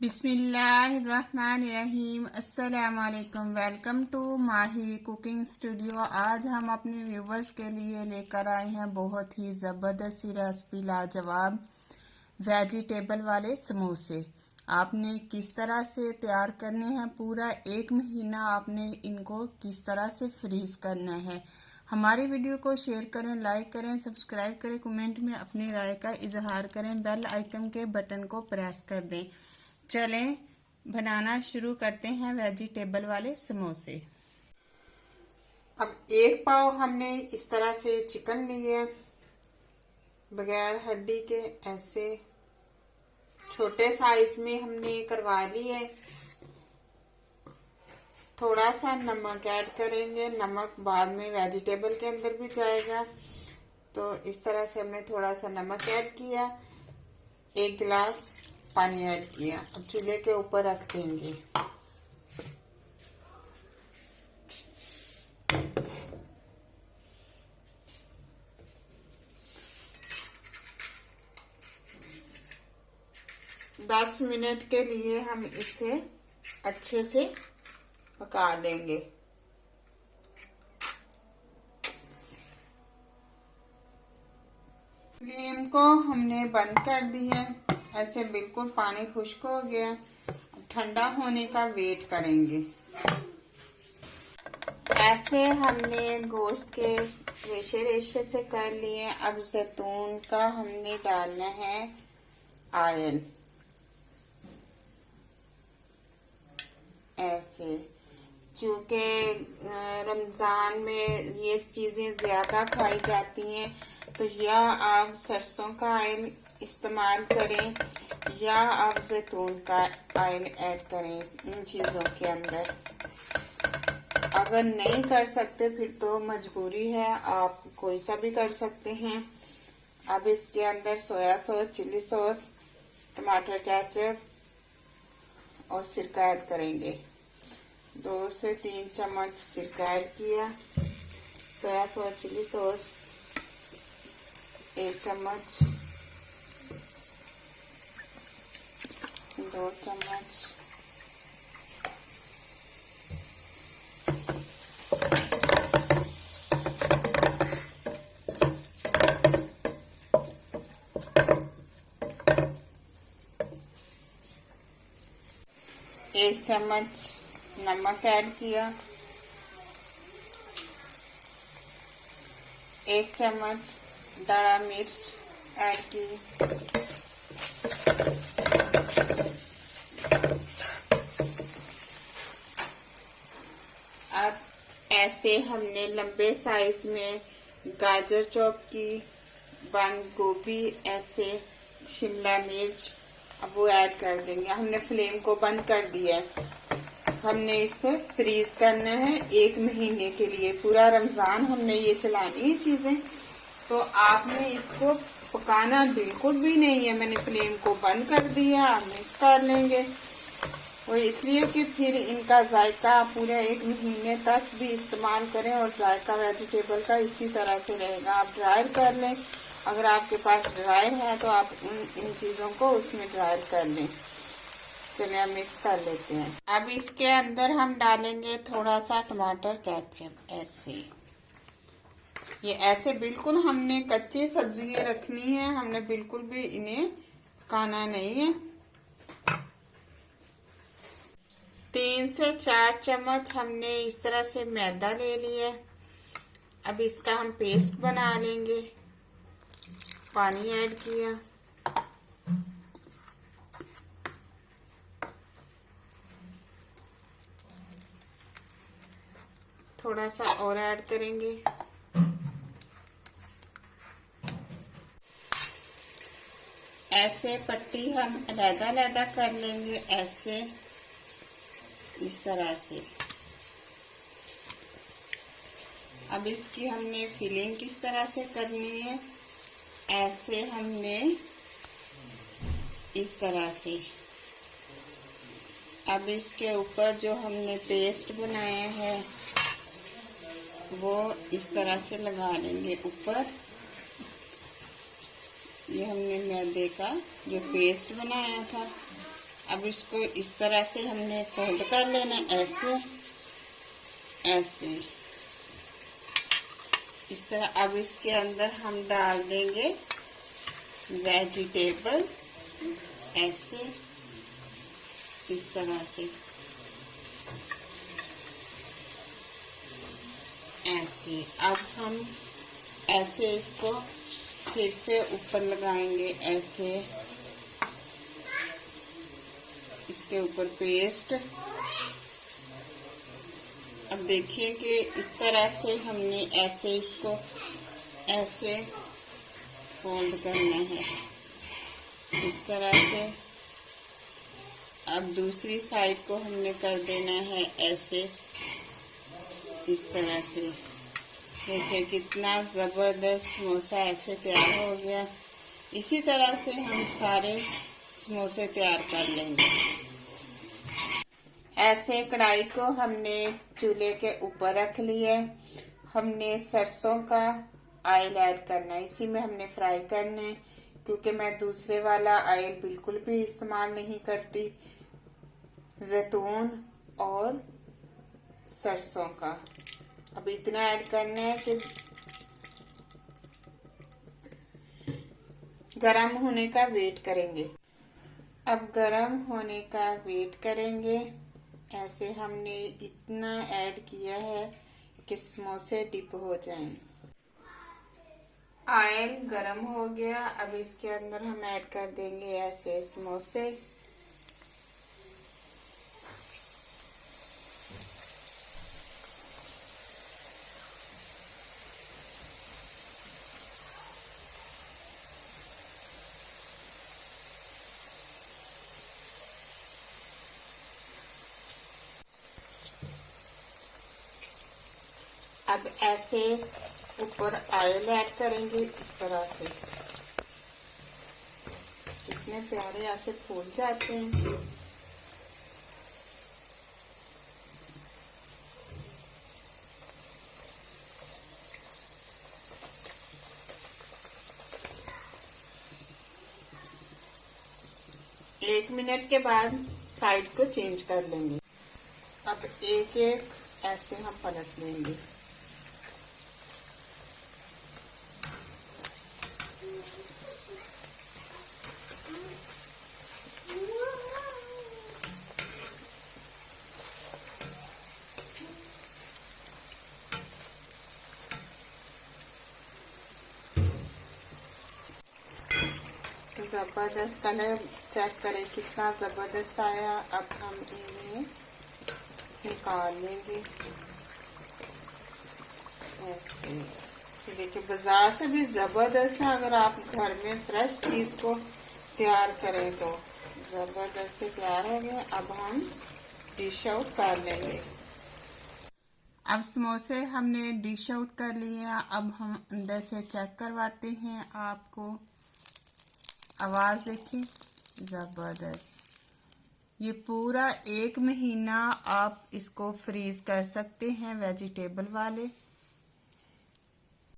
बिस्मिल्लाहिर्रहमानिर्रहीम। अस्सलामुअलैकुम। Welcome to Mahi cooking studio. आज हम अपने व्यूवर्स के लिए लेकर आए हैं बहुत ही ज़बरदस्त रेसिपी, लाजवाब वेजिटेबल वाले समोसे। आपने किस तरह से तैयार करने हैं, पूरा 1 महीना आपने इनको किस तरह से फ्रीज करना है। हमारी वीडियो को शेयर करें, लाइक करें, सब्सक्राइब करें, कमेंट में अपनी राय का इजहार करें, बेल आइकन के बटन को प्रेस कर दें। चलें बनाना शुरू करते हैं वेजिटेबल वाले समोसे। अब 1 पाव हमने इस तरह से चिकन लिए, बगैर हड्डी के, ऐसे छोटे साइज में हमने करवा लिए। थोड़ा सा नमक ऐड करेंगे, नमक बाद में वेजिटेबल के अंदर भी जाएगा, तो इस तरह से हमने थोड़ा सा नमक ऐड किया। 1 गिलास पानी ऐड किया। अब चूल्हे के ऊपर रख देंगे। दस मिनट के लिए हम इसे अच्छे से पका लेंगे। फ्लेम को हमने बंद कर दिया। ऐसे बिल्कुल पानी खुश्क हो गया। अब ठंडा होने का वेट करेंगे। ऐसे हमने गोश्त के रेशे रेशे से कर लिए। अब जैतून का हमने डालना है ऑयल, ऐसे। क्योंकि रमजान में ये चीजें ज्यादा खाई जाती हैं, तो या आप सरसों का ऑयल इस्तेमाल करें या आप जैतून का ऑयल ऐड करें इन चीजों के अंदर। अगर नहीं कर सकते फिर तो मजबूरी है, आप कोई सा भी कर सकते हैं। अब इसके अंदर सोया सॉस, चिली सॉस, टमाटर केचप और सिरका ऐड करेंगे। 2 से 3 चम्मच सिरका ऐड किया। सोया सॉस, चिली सॉस 1 चम्मच, 2 चम्मच, एक चम्मच नमक ऐड किया। 1 चम्मच दाढ़ा मिर्च ऐड की। अब ऐसे हमने लंबे साइज में गाजर चॉप की, बंद गोभी, ऐसे शिमला मिर्च, अब वो ऐड कर देंगे। हमने फ्लेम को बंद कर दिया है। हमने इसको फ्रीज करना है 1 महीने के लिए। पूरा रमजान हमने ये चलानी है चीजें, तो आपने इसको पकाना बिल्कुल भी नहीं है। मैंने फ्लेम को बंद कर दिया। हम मिक्स कर लेंगे, वो इसलिए कि फिर इनका जायका पूरे 1 महीने तक भी इस्तेमाल करें और जायका वेजिटेबल का इसी तरह से रहेगा। आप ड्रायर कर लें, अगर आपके पास ड्रायर है तो आप इन चीजों को उसमें ड्रायर कर लें। चलिए हम मिक्स कर लेते हैं। अब इसके अंदर हम डालेंगे थोड़ा सा टमाटर केचप। ऐसे ये ऐसे बिल्कुल हमने कच्ची सब्जियां रखनी है, हमने बिल्कुल भी इन्हें पकाना नहीं है। 3 से 4 चम्मच हमने इस तरह से मैदा ले लिया। अब इसका हम पेस्ट बना लेंगे। पानी ऐड किया। थोड़ा सा और ऐड करेंगे। ऐसे पट्टी हम अलग-अलग कर लेंगे, ऐसे इस तरह से। अब इसकी हमने फिलिंग किस तरह से करनी है, ऐसे हमने इस तरह से। अब इसके ऊपर जो हमने पेस्ट बनाया है वो इस तरह से लगा लेंगे ऊपर। ये हमने मैदे का जो पेस्ट बनाया था, अब इसको इस तरह से हमने फोल्ड कर लेना, ऐसे ऐसे इस तरह। अब इसके अंदर हम डाल देंगे वेजिटेबल, ऐसे इस तरह से, ऐसे। अब हम ऐसे इसको फिर से ऊपर लगाएंगे, ऐसे इसके ऊपर पेस्ट। अब देखिए कि इस तरह से हमने ऐसे इसको ऐसे फोल्ड करना है, इस तरह से। अब दूसरी साइड को हमने कर देना है ऐसे, इस तरह से। देखिए कितना ज़बरदस्त समोसा ऐसे तैयार हो गया। इसी तरह से हम सारे समोसे तैयार कर लेंगे। ऐसे कढ़ाई को हमने चूल्हे के ऊपर रख लिया है। हमने सरसों का ऑयल ऐड करना है, इसी में हमने फ्राई करना है, क्योंकि मैं दूसरे वाला ऑयल बिल्कुल भी इस्तेमाल नहीं करती। जैतून और सरसों का अब इतना ऐड करना है कि गरम होने का वेट करेंगे। अब गरम होने का वेट करेंगे। ऐसे हमने इतना ऐड किया है कि समोसे डिप हो जाएं। ऑयल गरम हो गया। अब इसके अंदर हम ऐड कर देंगे ऐसे समोसे। अब ऐसे ऊपर ऑयल ऐड करेंगे, इस तरह से। कितने प्यारे ऐसे फूल जाते हैं। एक मिनट के बाद साइड को चेंज कर लेंगे। अब एक एक ऐसे हम पलट लेंगे। जबरदस्त कलर चेक करें कितना जबरदस्त आया। अब हम इन्हें निकाल लेंगे ऐसे। देखिए बाजार से भी जबरदस्त है, अगर आप घर में फ्रेश चीज को तैयार करें तो। जबरदस्त से तैयार हो गए। अब हम डिश आउट कर लेंगे। अब समोसे हमने डिश आउट कर लिए। अब हम अंदर से चेक करवाते हैं आपको। आवाज देखिए, जबरदस्त। ये पूरा 1 महीना आप इसको फ्रीज कर सकते हैं वेजिटेबल वाले।